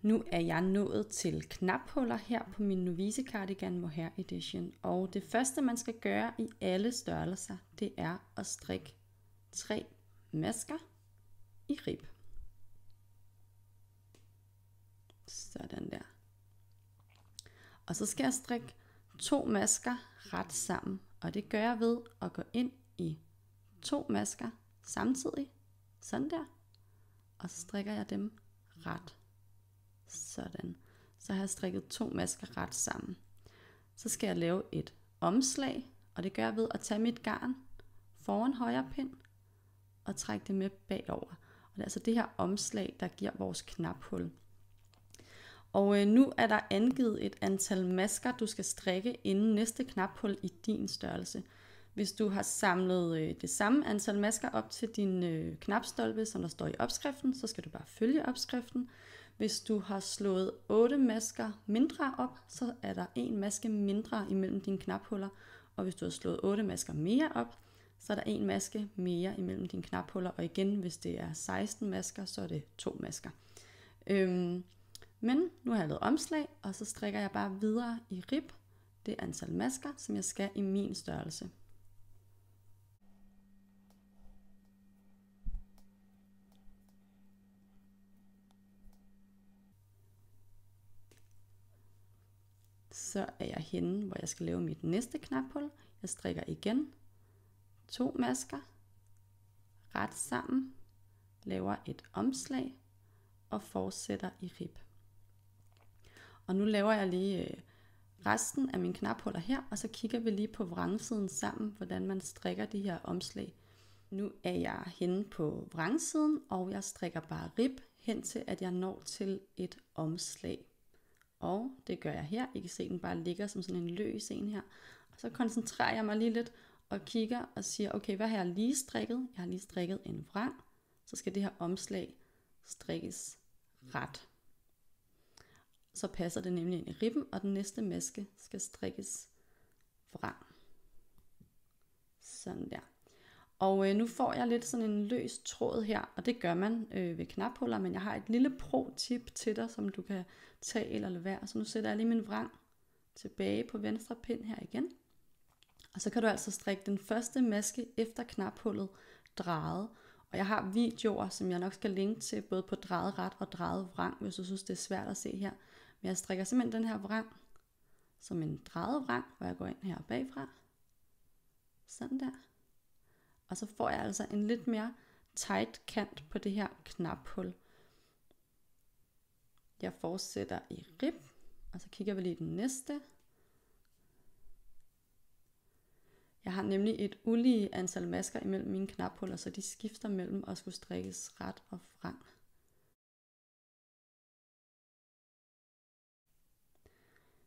Nu er jeg nået til knaphuller her på min Novice Cardigan Mohair Edition. Og det første man skal gøre i alle størrelser, det er at strikke 3 masker i rib. Sådan der. Og så skal jeg strikke 2 masker ret sammen. Og det gør jeg ved at gå ind i 2 masker samtidig. Sådan der. Og så strikker jeg dem ret. Sådan. Så har jeg strikket 2 masker ret sammen. Så skal jeg lave et omslag. Og det gør jeg ved at tage mit garn foran højre pind og trække det med bagover. Og det er altså det her omslag, der giver vores knaphul. Og nu er der angivet et antal masker, du skal strikke inden næste knaphul i din størrelse. Hvis du har samlet det samme antal masker op til din knapstolpe, som der står i opskriften, så skal du bare følge opskriften. Hvis du har slået 8 masker mindre op, så er der 1 maske mindre imellem dine knaphuller. Og hvis du har slået 8 masker mere op, så er der 1 maske mere imellem dine knaphuller. Og igen, hvis det er 16 masker, så er det 2 masker. Men nu har jeg lavet omslag, og så strikker jeg bare videre i rib det antal masker, som jeg skal i min størrelse. Så er jeg henne, hvor jeg skal lave mit næste knaphul. Jeg strikker igen 2 masker ret sammen, laver et omslag og fortsætter i rib. Og nu laver jeg lige resten af mine knaphuller her, og så kigger vi lige på vrangsiden sammen, hvordan man strikker de her omslag. Nu er jeg henne på vrangsiden, og jeg strikker bare rib hen til, at jeg når til et omslag. Og det gør jeg her. I kan se, den bare ligger som sådan en løs en her. Og så koncentrerer jeg mig lige lidt og kigger og siger, okay, hvad har jeg lige strikket? Jeg har lige strikket en vrang. Så skal det her omslag strikkes ret. Så passer det nemlig ind i ribben, og den næste maske skal strikkes vrang. Sådan der. Og nu får jeg lidt sådan en løs tråd her, og det gør man ved knaphuller, men jeg har et lille pro-tip til dig, som du kan tage eller lade være. Så nu sætter jeg lige min vrang tilbage på venstre pind her igen. Og så kan du altså strikke den første maske efter knaphullet drejet. Og jeg har videoer, som jeg nok skal linke til, både på drejet ret og drejet vrang, hvis du synes, det er svært at se her. Men jeg strikker simpelthen den her vrang som en drejet vrang, hvor jeg går ind her bagfra. Sådan der. Og så får jeg altså en lidt mere tight kant på det her knaphul. Jeg fortsætter i rib, og så kigger vi lige den næste. Jeg har nemlig et ulige antal masker imellem mine knaphuller, så de skifter mellem at skulle strikkes ret og vrang.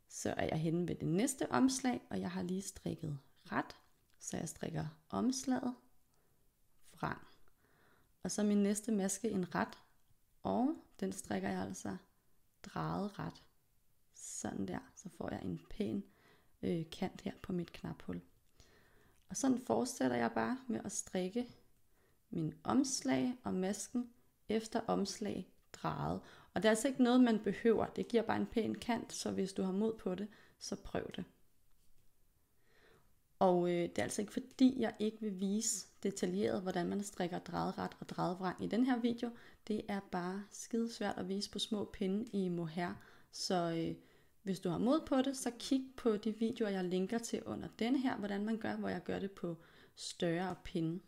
Så er jeg henne ved det næste omslag, og jeg har lige strikket ret, så jeg strikker omslaget, vrang. Og så min næste maske en ret, og den strikker jeg altså drejet ret. Sådan der, så får jeg en pæn kant her på mit knaphul. Og sådan fortsætter jeg bare med at strikke min omslag og masken efter omslag drejet. Og det er altså ikke noget, man behøver. Det giver bare en pæn kant, så hvis du har mod på det, så prøv det. Og det er altså ikke fordi, jeg ikke vil vise detaljeret, hvordan man strikker drejet ret og drejet vrang i den her video. Det er bare skide svært at vise på små pinde i mohair. Så hvis du har mod på det, så kig på de videoer, jeg linker til under denne her, hvordan man gør, hvor jeg gør det på større pinde.